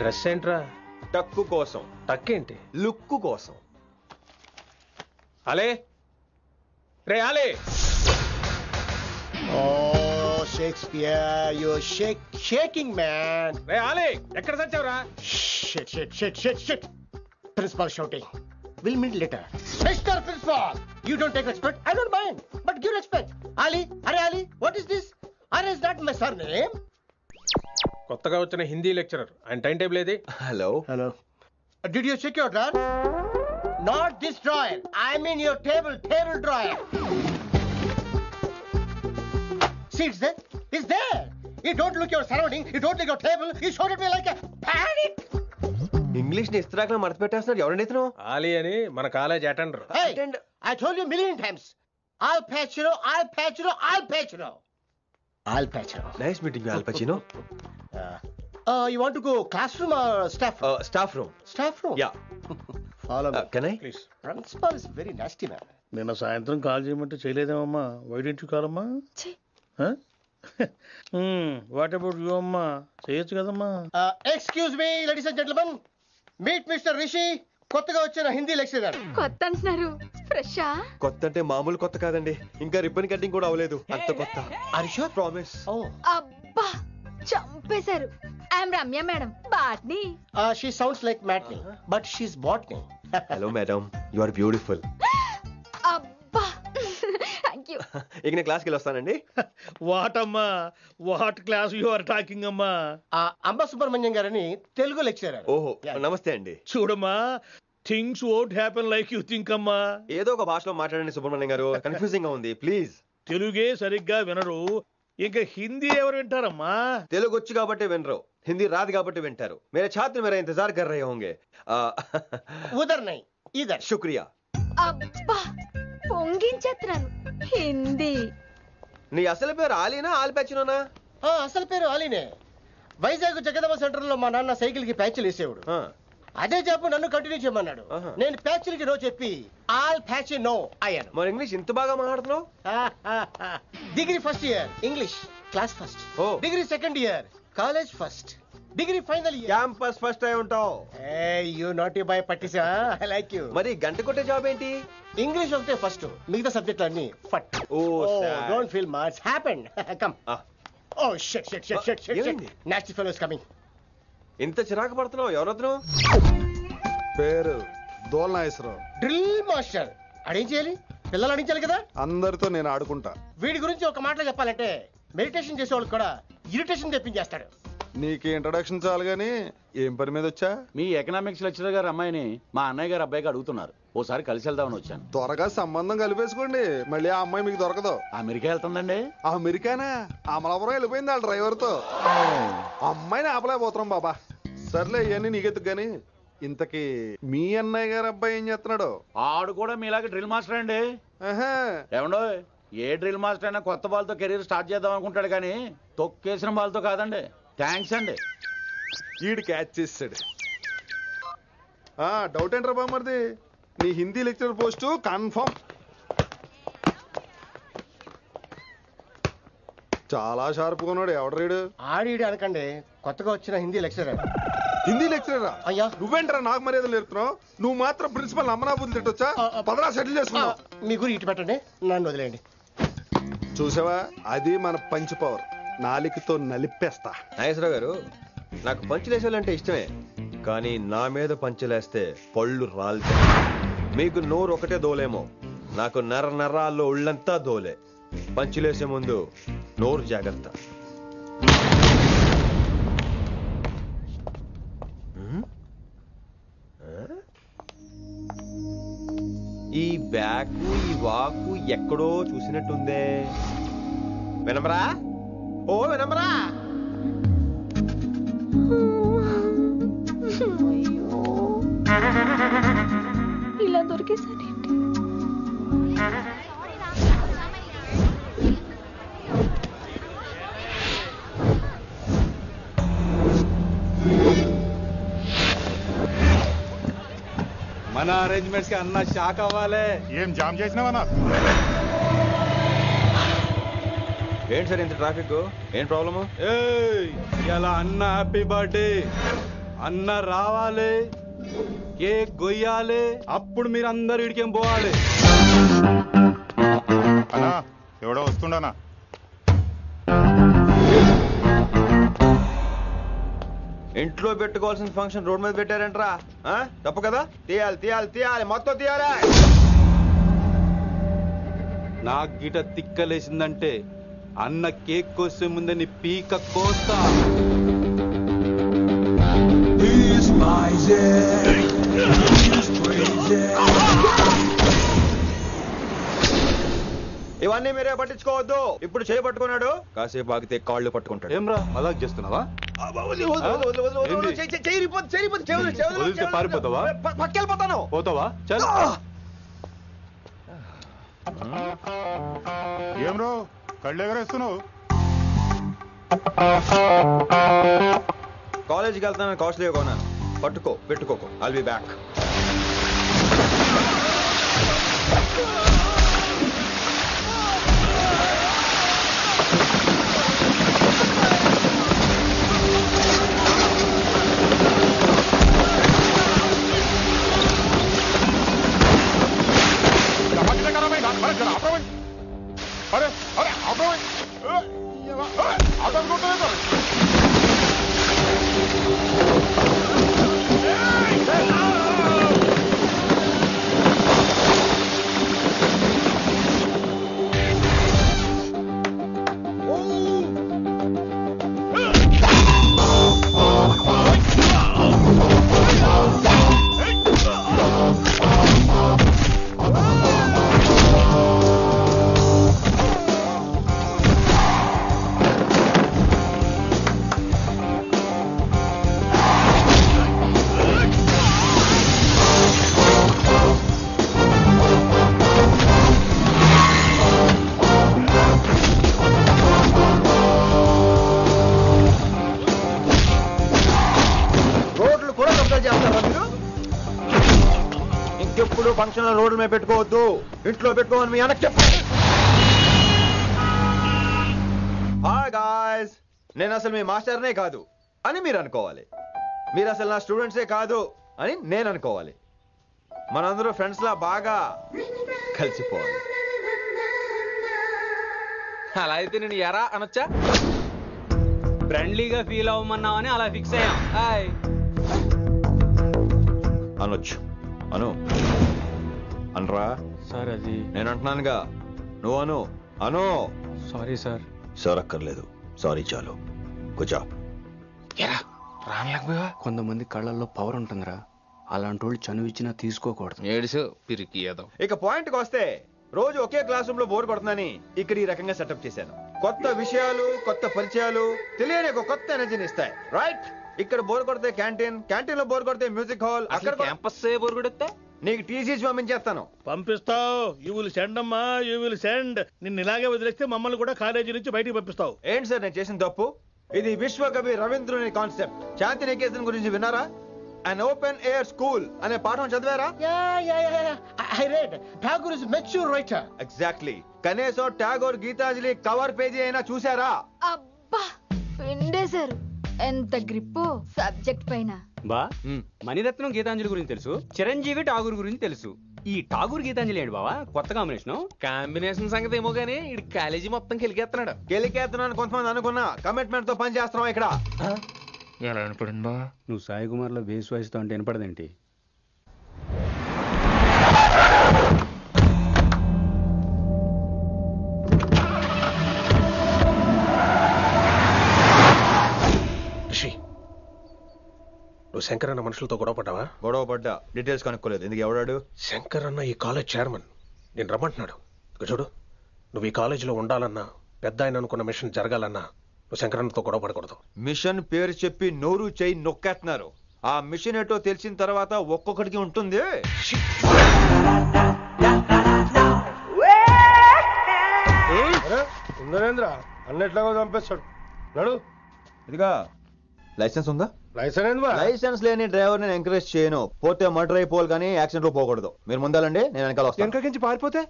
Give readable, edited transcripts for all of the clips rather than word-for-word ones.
Dress ఏంట్రా? Tuck కోసం. టక్కేంటి? Look కోసం. అలే రే అలే. Oh, Shakespeare, you're shaking, man. రే అలే ఎక్కడ చచ్చావురా? Shit. Principal shouting. We'll meet later. Mr. Principal, you don't take respect. I don't mind, but give respect. Ali, what is this? Ali is not my surname. కొత్తగా వచ్చిన Hindi lecturer. ఆయన time table ఏది? Hello. Did you check your drawer? Not this drawer. I mean your table drawer. See, it's there. You don't look your surrounding. You don't look your table. You showed at me like a panic. English ని ఇస్త్రాకులో మడత పెట్టేస్తున్నాడు. ఎవరండి ఇతను? ఆలీ అని మన college attender. Hey, I told you a million times. I'll patch you. Nice meeting all పచినో. You want to go classroom or staff room? Staff room. Staff room? Yeah. Follow me. Can I? Please. Principal is very nasty man. నిన్న సాయంత్రం call చేయమంటే చేయలేదేమమ్మా. Why don't you call అమ్మా? What about you అమ్మా? చేయొచ్చు కదమ్మా. Excuse me, ladies and gentlemen. Meet Mr. Rishi. కొత్తగా వచ్చిన Hindi lecturer. కొత్త అంటున్నారు, ఫ్రెషా? కొత్త అంటే మామూలు కొత్త కాదండి, ఇంకా రిబ్బన్ కటింగ్ కూడా అవ్వలేదు, అంత కొత్త. Are you sure? ప్రామిస్. అబ్బా చంపేశారు. I am Ramya madam, botany. She sounds like Matney, but she's botany. Hello madam, you are beautiful. అబ్బా థ్యాంక్ యూ. ఇక నేను క్లాస్కి వెళ్ళి వస్తానండి. వాట్ అమ్మా, what class you are talking అమ్మా? అంబ సుబ్రహ్మణ్యం గారని తెలుగు లెక్చరర్. ఓహో నమస్తే అండి. చూడమ్మా, things won't happen like you think అమ్మా. ఏదో ఒక భాషలో మాట్లాడండి సుబ్రహ్మణ్యం గారు, కన్ఫ్యూజింగ్ గా ఉంది ప్లీజ్. తెలుగే సరిగ్గా వినరు, ఇంకా హిందీ ఎవరు వింటారమ్మా? తెలుగు వచ్చు కాబట్టి వినరు, హిందీ రాదు కాబట్టి వింటారు. मेरे छात्र मेरा इंतजार कर रहे होंगे. उधर नहीं इधर. शुक्रिया. అబ్బా పొంగించేస్తున్నాను. హిందీ. నీ అసలు పేరు ఆలీనా ఆల్పచ్చినోనా? అసలు పేరు ఆలీనే. వైజాగ్ జగదమ్మ సెంటర్ లో మా నాన్న సైకిల్ కి ప్యాచ్లు వేసేవాడు. అదే జాబ్ నన్ను కంటిన్యూ చేయమన్నాడు. నేను ప్యాచ్లకి నో చెప్పి ఆల్ ప్యాచ్ నో అయ్యాను. మరి ఇంగ్లీష్ ఇంత బాగా మాట్లాడుతున్నావు? Degree first year English class first. Degree second year college first. Degree final year campus first అయి ఉంటావు. యూ నాట్ యూ బై పట్టిసా. I like you. మరి గంట కొట్టే జాబ్ ఏంటి? ఇంగ్లీష్ ఒకటే ఫస్ట్, మిగతా సబ్జెక్టులు అన్ని ఫట్. Don't feel much happened. Come. Oh shit shit shit shit shit. Nasty fellows coming. ఇంత చిరాకు పడుతున్నావు, ఎవరొద్దు? పేరు దోల్నాగేశ్వరరావు. Drill master. అడేం చేయాలి? పిల్లలు అడించాలి కదా. అందరితో నేను ఆడుకుంటా. వీడి గురించి ఒక మాటలో చెప్పాలంటే మెడిటేషన్ చేసేవాళ్ళు కూడా ఇరిటేషన్ తెప్పించేస్తాడు. నీకు ఇంట్రడక్షన్ చాలు గానీ ఏం పని మీద వచ్చా? మీ ఎకనామిక్స్ లెక్చరర్ గారు అమ్మాయిని మా అన్నయ్య గారు అబ్బాయికి అడుగుతున్నారు, ఓసారి కలిసి వెళ్దామని వచ్చాను. త్వరగా సంబంధం కలిపేసుకోండి, మళ్ళీ ఆ అమ్మాయి మీకు దొరకదు. అమెరికా వెళ్తుందండి. అమెరికానా? అమలాపురం వెళ్ళిపోయింది వాళ్ళ డ్రైవర్ తో. అమ్మాయిని ఆపలేకపోతున్నాం బాబా. సర్లే ఇవన్నీ నీకెత్తుకు గాని, ఇంతకీ మీ అన్నయ్య గారు అబ్బాయి ఏం చేస్తున్నాడు? ఆడు కూడా మీలాగే డ్రిల్ మాస్టర్ అండి. ఏమండో, ఏ డ్రిల్ మాస్టర్ అయినా కొత్త బాల్తో కెరీర్ స్టార్ట్ చేద్దాం అనుకుంటాడు కానీ తొక్కేసిన బాల్తో కాదండి. థ్యాంక్స్ అండి. ఈడు క్యాచ్ చేసాడు. డౌట్ ఏంట్రా బామ్మర్ది, నీ హిందీ లెక్చరర్ పోస్టు కన్ఫర్మ్. చాలా షార్ప్గా ఉన్నాడు. ఎవడరీడు? ఆడిడు అనకండి, కొత్తగా వచ్చిన హిందీ లెక్చరర్. హిందీ లెక్చరరా? అయ్యా నువ్వేంట్రా నాకు మర్యాదలు నేర్పుతున్నావు? నువ్వు మాత్రం ప్రిన్సిపల్ అమ్మనాబుద్ధి తిట్టొచ్చా? పదరా సెటిల్ చేసుకున్నావు. మీ గురి ఇటు పెట్టండి, నన్ను వదిలేయండి. చూసావా, అది మన పంచ్ పవర్. నాలికతో నలిపేస్తా. నాగేశ్వరరావు గారు, నాకు పంచులేసాలంటే ఇష్టమే, కానీ నా మీద పంచులేస్తే పళ్ళు రాలుతాయి. మీకు నోరు ఒకటే దోలేమో, నాకు నర నరాల్లో ఒళ్ళంతా దోలే. పంచులేసే ముందు నోరు జాగ్రత్త. ఈ బ్యాకు ఈ వాకు ఎక్కడో చూసినట్టుందే. వినమరా? ఓ వినమరా? ఇలా దొరికేసాడేంటి? మన అరేంజ్మెంట్స్ కి అన్న షాక్ అవ్వాలి. ఏం జామ్ చేసినావా? ఏంటి సార్ ఇంత ట్రాఫిక్? ఏం ప్రాబ్లము? ఇలా అన్న హ్యాపీ బర్త్డే. అన్న రావాలి, కేక్ గొయ్యాలి, అప్పుడు మీరు అందరు ఇడికేం పోవాలి. అన్నా ఎవడో వస్తుండనా? ఇంట్లో పెట్టుకోవాల్సిన ఫంక్షన్ రోడ్ మీద పెట్టారంట్రా. తప్పు కదా? తీయాలి తీయాలి తీయాలి, మొత్తం తీయాలి. నాకు గిట తిక్కలేసిందంటే అన్న కేక్ కోసే ముందే నీ పీక కోస్తా. ఇవన్నీ మీరే పట్టించుకోవద్దు. ఇప్పుడు చేయి పట్టుకున్నాడు, కాసేపు ఆగితే కాళ్ళు పట్టుకుంటాడు. ఏమ్రా మజాక్ చేస్తున్నావా? వదిలితే పారిపోతావా? పక్కెళ్ళిపోతాను. పోతావా? చల్. ఏం రో కళ్ళు ఎగరేస్తున్నావు? కాలేజీకి వెళ్తాను, కాస్ట్లీ కొన్నాను. పట్టుకో, పెట్టుకోకు. I'll be back. अरे अरे ఇంకెప్పుడు ఫంక్షన్ రోడ్డు మీద పెట్టుకోవద్దు, ఇంట్లో పెట్టుకోమని మీ అన్నకి చెప్పు. హాయ్ గాయ్స్, నేను అసలు మీ మాస్టర్నే కాదు అని మీరు అనుకోవాలి. మీరు అసలు నా స్టూడెంట్సే కాదు అని నేను అనుకోవాలి. మనందరూ ఫ్రెండ్స్ లా బాగా కలిసిపోవాలి. అలా అయితే నేను ఎరా అనొచ్చా? ఫ్రెండ్లీగా ఫీల్ అవ్వమన్నావని అలా ఫిక్స్ అయ్యాం. హాయ్ అనొచ్చు. అను అనరా సార్. అది నేను అంటున్నానుగా, నువ్వు అను. అను. Sorry sir. సార్ అక్కర్లేదు, సారీ చాలు. కూర్చో. కొంతమంది కళ్ళల్లో పవర్ ఉంటుందిరా, అలాంటి వాళ్ళు చనువు ఇచ్చినా తీసుకోకూడదు. ఏడుసు పిరికి ఏదో. ఇక పాయింట్కి వస్తే, రోజు ఒకే క్లాస్ రూమ్ లో బోర్ కొడుతుందని ఇక్కడ ఈ రకంగా సెటప్ చేశాను. కొత్త విషయాలు, కొత్త పరిచయాలు తెలియని ఒక కొత్త ఎనర్జీని ఇస్తాయి. రైట్? ఇక్కడ బోర్ కొడితే క్యాంటీన్, క్యాంటీన్ లో బోర్ కొడితే మ్యూజిక్ హాల్, అక్కడ క్యాంపస్ బోర్ కొడితే నీకు టీసీ పంపించేస్తాను. పంపిస్తావు. యూ విల్ సెండ్ అమ్మా, యూ విల్ సెండ్. నిన్ను ఇలాగే వదిలేస్తే మమ్మల్ని కూడా కాలేజీ నుంచి బయటికి పంపిస్తావు. ఏంటి సార్ నేను చేసిన తప్పు? ఇది విశ్వకవి రవీంద్రుని కాన్సెప్ట్. శాంతి నికేతన్ గురించి విన్నారా? An open air school అనే పాఠం చదివారా? I read. Tagore is a mature writer. Exactly. కనీసం టాగోర్ గీతాంజలి కవర్ పేజీ అయినా చూసారా? అబ్బా పిండేశారు. ఎంత గ్రిప్పో సబ్జెక్ట్ పైన. బా మణిరత్నం గీతాంజలి గురించి తెలుసు, చిరంజీవి ఠాగూర్ గురించి తెలుసు. ఈ ఠాగూర్ గీతాంజలి ఏంటి బావా కొత్త కాంబినేషన్ సంగతి ఏమో గానీ ఈ కాలేజీ మొత్తం కెలికేస్తున్నాడు. కెలికేస్తున్నాను కొంతమంది అనుకున్నా, కమిట్మెంట్ తో పని చేస్తున్నాం ఇక్కడ. ఎలా వినపడింది బా? నువ్వు సాయి కుమార్ లో బేస్ వాయిస్ తో అంటే వినపడదేంటి? నువ్వు శంకర్ అన్న మనుషులతో గొడవ పడ్డావా? గొడవ పడ్డా, డీటెయిల్స్ కనుక్కోలేదు. ఎందుకు? ఎవడాడు? శంకర్ అన్న ఈ కాలేజ్ చైర్మన్. నేను రమ్మంటున్నాడు. ఇక చూడు, నువ్వు ఈ కాలేజీలో ఉండాలన్నా, పెద్ద ఆయన అనుకున్న మిషన్ జరగాలన్నా నువ్వు శంకర్ అన్నతో గొడవ పడకూడదు. మిషన్ పేరు చెప్పి నోరు చేయి నొక్కేస్తున్నారు. ఆ మిషన్ ఏటో తెలిసిన తర్వాత ఒక్కొక్కడికి ఉంటుంది. నరేంద్ర అన్నట్లాగా చంపేస్తాడు. నడు. ఇదిగా లైసెన్స్ ఉందా? లైసెన్స్ లేని డ్రైవర్ నేను ఎంకరేజ్ చేయను. పోతే మర్డర్ అయిపోవాలి కానీ యాక్సిడెంట్ లో పోకూడదు. మీరు ముందాలండి, నేను వెనకాల వస్తాను. వెనకకించి పారిపోతే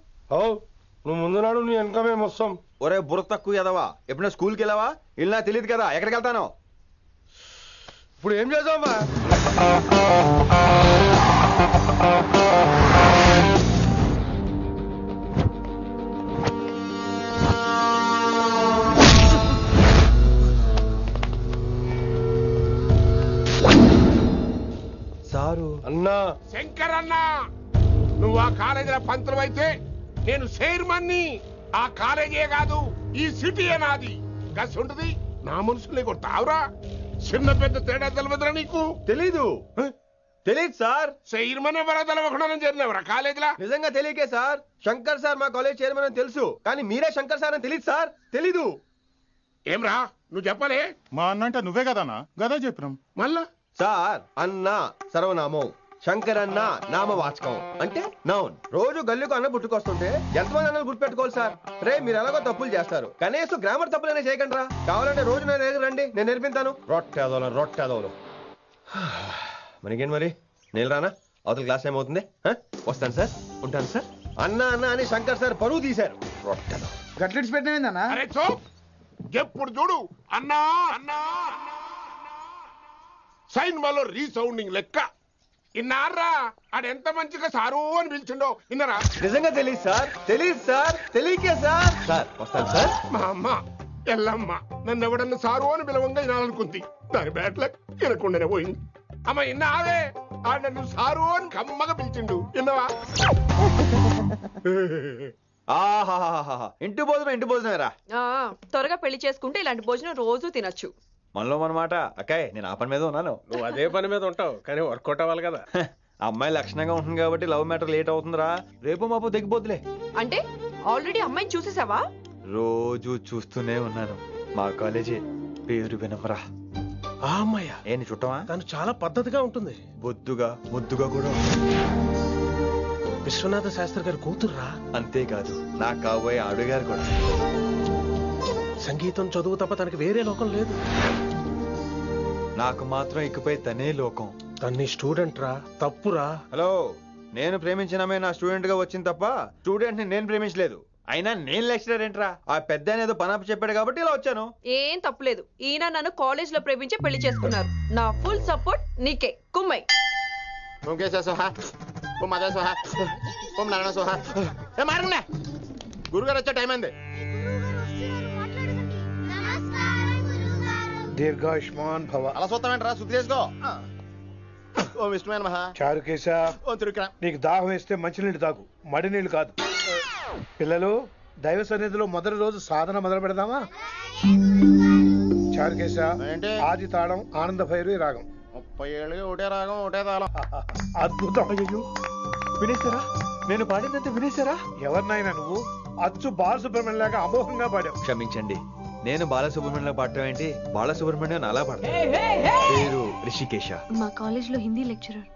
నువ్వు ముందు నాడు నీ వెనక మేము వస్తాం. ఒరే బుర్ర తక్కువ ఎదవా, ఎప్పుడైనా స్కూల్కి వెళ్ళావా? ఇలా తెలియదు కదా ఎక్కడికి వెళ్తాను. ఇప్పుడు ఏం చేద్దామా? సారు అన్నా శంకర్ అన్నా, నువ్వు ఆ కాలేజీలో పంతులు అయితే నేను చైర్మన్ని. ఆ కాలేజీ కాదు, ఈ సిటీయే నాది. గస్ ఉంటుంది నా మనుషుల్ని కొడతావురా? చిన్న పెద్ద తేడా తెలియదురా నీకు? తెలీదు సార్. చైర్మన్ ఎవరో తెలవకుండా చేరినవరా కాలేజీలో? నిజంగా తెలియకే సార్. శంకర్ సార్ మా కాలేజ్ చైర్మన్ అని తెలుసు, కానీ మీరే శంకర్ సార్ అని తెలియదు సార్. తెలీదు. ఏమ్రా నువ్వు చెప్పలే? మా అన్న అంటే నువ్వే కదన్నా, గదా చెప్పినాం. మళ్ళా సార్ అన్న సర్వనామం, శంకర్ అన్న నామవాచకం అంటే నౌన్. రోజు గల్లుకు అన్న పుట్టుకొస్తుంటే ఎంతమంది అన్నలు గుర్తుపెట్టుకోవాలి సార్? రే మీరు ఎలాగో తప్పులు చేస్తారు, కనీసం గ్రామర్ తప్పులనే చేయకండి రా. కావాలంటే రోజు నా దగ్గర రండి, నేను నేర్పిస్తాను. రొట్టెదోలు మనకేం మరి? నేను రానా? అవతల క్లాస్ ఏమవుతుంది? వస్తాను సార్, ఉంటాను సార్. అన్న అన్న అని శంకర్ సార్ పరువు తీశారు. రొట్టెదో గట్లెట్స్ పెట్టినా అరే చో, ఎప్పుడు చూడు అన్నా అన్నా సైన్మాలో రీసౌండింగ్ లెక్క. ఇన్నారా ఆడెంత మంచిగా సారు అని పిలిచిండో ఇన్నరా? నిజంగా తెలియదు సార్, తెలియకే సార్. సార్ వస్తాను సార్. మా అమ్మ ఎల్లమ్మ నన్ను ఎవడన్నా సారు అని పిలవంగా వినాలనుకుంది. దాని బ్యాట్ల వినకుండానే పోయింది. అమ్మ ఇన్నావే, ఆడ నన్ను సారు అని కమ్మగా పిలిచిండు. విన్నవా? ఆహాహాహా, ఇంటి భోజనం రా. త్వరగా పెళ్లి చేసుకుంటే ఇలాంటి భోజనం రోజు తినొచ్చు. మనలో మనమాట. అక్కాయ్ నేను ఆ పని మీద ఉన్నాను. నువ్వు అదే పని మీద ఉంటావు, కానీ వర్కౌట్ అవ్వాలి కదా. అమ్మాయి లక్షణంగా ఉంటుంది కాబట్టి లవ్ మ్యాటర్ లేట్ అవుతుందిరా. రేపు మాపు దిగిపోతులే. అంటే ఆల్రెడీ అమ్మాయిని చూసేసావా? రోజు చూస్తూనే ఉన్నాను. మా కాలేజీ పేరు వినమరా. ఆ అమ్మాయ ఏంటి చుట్టమా? తను చాలా పద్ధతిగా ఉంటుంది, బొద్దుగా ముద్దుగా కూడా. విశ్వనాథ శాస్త్రి గారి కూతుర్రా. అంతేకాదు నా కాబోయే ఆడుగారు కూడా. సంగీతం చదువు తప్ప తనకి వేరే లోకం లేదు. నాకు మాత్రం ఇకపై తనే లోకం. తన్ని స్టూడెంట్ రా, తప్పురా. హలో, నేను ప్రేమించినమే నా స్టూడెంట్ గా వచ్చింది తప్ప స్టూడెంట్ ని నేను ప్రేమించలేదు. అయినా నేను లెక్చరర్ ఏంట్రా? ఆ పెద్ద ఏదో పనాపు చెప్పాడు కాబట్టి ఇలా వచ్చాను. ఏం తప్పులేదు. ఈయన నన్ను కాలేజ్ లో ప్రేమించి పెళ్లి చేసుకున్నారు. నా ఫుల్ సపోర్ట్ నీకే. కుమ్మై గురుగారు వచ్చే టైం అయింది. దీర్ఘాయుష్మాన్ భవ. అలా చూస్తామేంట్రా? శుద్ధి చేసుకో. ఓ విష్ణుమైన మహా చారుకేశ, నీకు దాహం వేస్తే మంచినీళ్ళు తాగు, మడి నీళ్ళు కాదు. పిల్లలు, దైవ సన్నిధిలో మొదటి రోజు సాధన మొదలు పెడదామా? చారుకేశ, ఆది తాళం ఆనంద భైరవి రాగం. 30 ఏళ్ళకి ఒకటే రాగం ఒకటే తాళం. అద్భుతం. అయ్యో వినేశారా? నేను పాడిందంటే వినేశారా? ఎవరినైనా నువ్వు అచ్చు బాలసుబ్రహ్మణ్యం లాగా అమోఘంగా పాడావు. క్షమించండి, నేను బాలసుబ్రహ్మణ్యం పాడటం ఏంటి? బాలసుబ్రహ్మణ్యం అలా పాడతాను. పేరు రిషికేశ. మా కాలేజ్ లో హిందీ లెక్చరర్.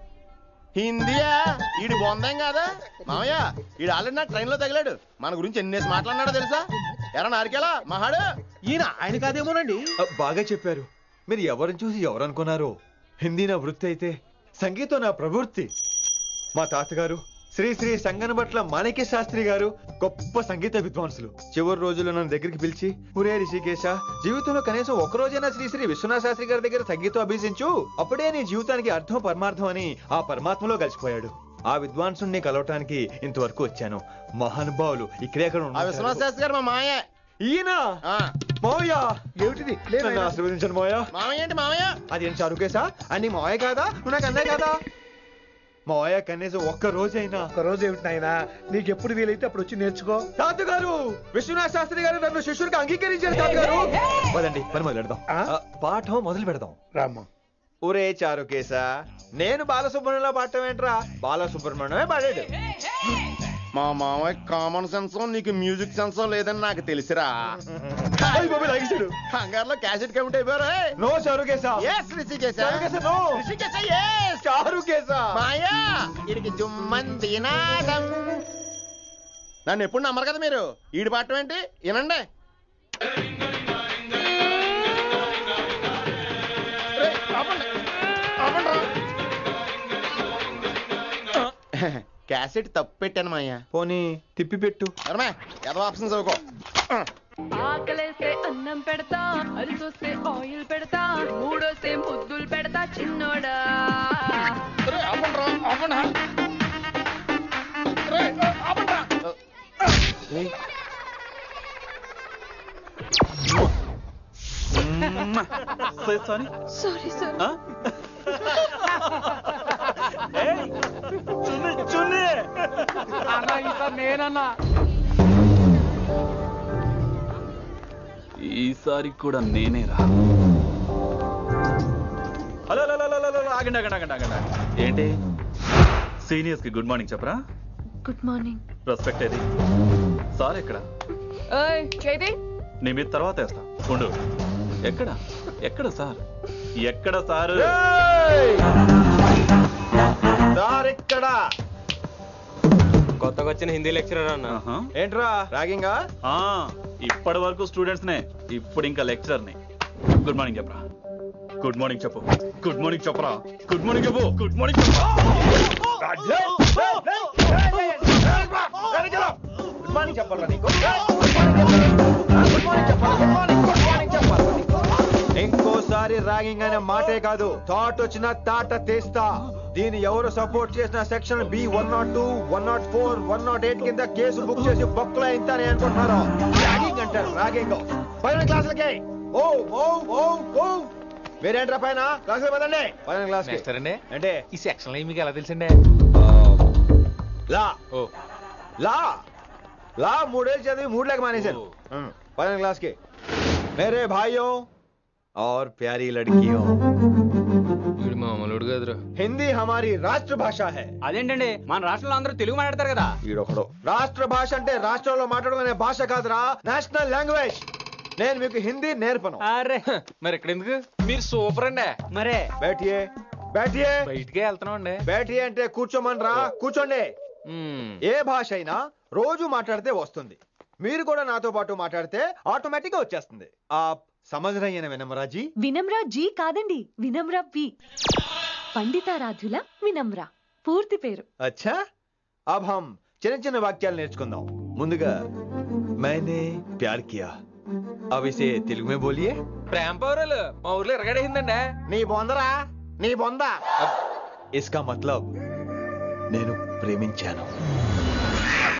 హిందీయా? ఈడు బొందేం కాదా మామయ్య? ఈడు ఆల్రెడీ నా ట్రైన్ లో తగిలాడు. మన గురించి ఎన్నేసి మాట్లాడినాడో తెలుసా? ఎరా నారికేలా మహాడు. ఈయన ఆయన కాదేమోనండి. బాగా చెప్పారు. మీరు ఎవరిని చూసి ఎవరు అనుకున్నారు? హిందీ నా వృత్తి అయితే సంగీతం నా ప్రవృత్తి. మా తాతగారు శ్రీ శ్రీ సంగనబట్ల మాణిక్య శాస్త్రి గారు గొప్ప సంగీత విద్వాంసులు. చివరి రోజుల్లో నన్ను దగ్గరికి పిలిచి, ఒరే రిషికేశ, జీవితంలో కనీసం ఒక రోజైనా శ్రీ శ్రీ విశ్వనాథ శాస్త్రి గారి దగ్గర సంగీతం అభ్యసించు, అప్పుడే నీ జీవితానికి అర్థం పరమార్థం అని ఆ పరమాత్మలో కలిసిపోయాడు. ఆ విద్వాంసుని కలవటానికి ఇంతవరకు వచ్చాను. మహానుభావులు ఇక్కడే విశ్వనాథ శాస్త్రి గారు మా మాయ. ఈయన మావయ్య. ఏమిటిది? నన్ను ఆశీర్వదించండి మావయ్య. మామయ్య ఏంటి మామయ్య? అదేం చారుకేశా? అని మావయ్య కాదా? నువ్వు నాకు అన్నయ్య కాదా? మావయ్య కనీసం ఒక్క రోజైనా. ఒక్క రోజు ఏమిటి నాయనా? నీకు ఎప్పుడు వీలైతే అప్పుడు వచ్చి నేర్చుకో. తాతగారు, విశ్వనాథ శాస్త్రి గారు నన్ను శిష్యుడికి అంగీకరించారు. తాతగారు పదండి, పని మొదలు పెడదాం. పాఠం మొదలు పెడదాం. రామ్మా. ఒరే చారుకేశ, నేను బాలసుబ్రహ్మణ్యంలో పాడటం ఏంట్రా? బాలసుబ్రహ్మణ్యమే పాడాడు. మా మామయ్య కామన్ సెన్స్, నీకు మ్యూజిక్ సెన్స్ లేదని నాకు తెలిసిరా. కంగారులో క్యాసెట్ కమిట్ అయిపోయారా? No Charukesi. yes Rishikesha. No Rishikesha. yes Charukesi. మాయా ఇడికి జుమ్మంది నాదం. నన్ను ఎప్పుడు నమ్మరు కదా మీరు. ఈడి పాఠం ఏంటి వినండి. క్యాసెట్ తప్పు పెట్టాను మాయ్యా. పోనీ తిప్పి పెట్టు. ఏదో ఆప్షన్ చదువుకో. ఆకలేస్తే అన్నం పెడతా, అరిసొస్తే ఆయిల్ పెడతా, మూడోస్తే ముద్దులు పెడతా చిన్నోడా. Sorry sir. నేనన్నా ఈసారి కూడా నేనేరా. హలో ఆగండి ఆగండి ఆగండి ఆగండి. ఏంటి సీనియర్స్ కి గుడ్ మార్నింగ్ చెప్పరా? Good morning. రెస్పెక్ట్ ఏది? సార్ ఎక్కడ? చేతి నీ మీద తర్వాత వేస్తా ఉండు. ఎక్కడ ఎక్కడ సార్? ఎక్కడ సారు? సార్ ఇక్కడ కొత్తగా వచ్చిన హిందీ లెక్చరర్ అన్న. ఏంట్రా ర్యాగింగా? ఇప్పటి వరకు స్టూడెంట్స్ నే, ఇప్పుడు ఇంకా లెక్చరర్ ని. గుడ్ మార్నింగ్ చెప్పరా. గుడ్ మార్నింగ్ చెప్పు. గుడ్ మార్నింగ్ చెప్పరా. గుడ్ మార్నింగ్ చెప్పు. గుడ్ మార్నింగ్ చెప్పు. గుడ్ మార్నింగ్ చెప్పాలా నీకు? ఇంకోసారి ర్యాగింగ్ అనే మాటే కాదు, థాట్ వచ్చిన తాట తీస్తా. దీన్ని ఎవరు సపోర్ట్ చేసిన సెక్షన్ బి 102, 104, 108 కింద కేసు బుక్ చేసి బొక్కలో ఇంతనే అనుకుంటున్నారు. ర్యాగింగ్ అంటారు ర్యాగింగ్. పైన క్లాసులకి ఓ ఓ ఓ ఓ మీరేంట్రా పైన క్లాసులు పదండి. పైన క్లాస్ అంటే ఈ సెక్షన్ లో మీకు ఎలా తెలిసిండే? లా లా లా 3 ఏళ్ళు చదివి 3 లేక మానేశాను. పైన क्लास के मेरे भाइयों और प्यारी लड़कियों, మామూలుడు కదరా. हिंदी हमारी राष्ट्र भाषा है. అదేంటండి మన రాష్ట్రంలో అందరూ తెలుగు మాట్లాడతారు కదా. ఈడొకడు రాష్ట్ర భాష అంటే రాష్ట్రంలో మాట్లాడుకునే భాష కాదురా, నేషనల్ లాంగ్వేజ్. నేను మీకు హిందీ నేర్పను. అరే మరి ఇక్కడ ఎందుకు? మీరు సూపర్ అండి. మరే బైఠియే బైఠియే. బయటికే వెళ్తున్నాం అండి. బైఠియే అంటే కూర్చోమనరా. కూర్చోండి. ఏ భాష అయినా రోజు మాట్లాడితే వస్తుంది. మీరు కూడా నాతో పాటు మాట్లాడితే ఆటోమేటిక్ గా వచ్చేస్తుంది. సమझ रही है ना विनम्रा जी? వినమ్రా జీ కాదండి, వినమ్రా వి. పండితారాధ్యుల వినమ్రా పూర్తి పేరు. अच्छा अब हम చిన్న చిన్న వాక్యాలు నేర్చుకుందాం. ముందుగా मैंने प्यार किया. अब इसे తెలుగు में बोलिए. ప్రేమ పౌరాలు మా ఊర్లో ఎరగడేసిందండి. నీ బొందరా నీ బొంద. इसका मतलब నేను ప్రేమించాను.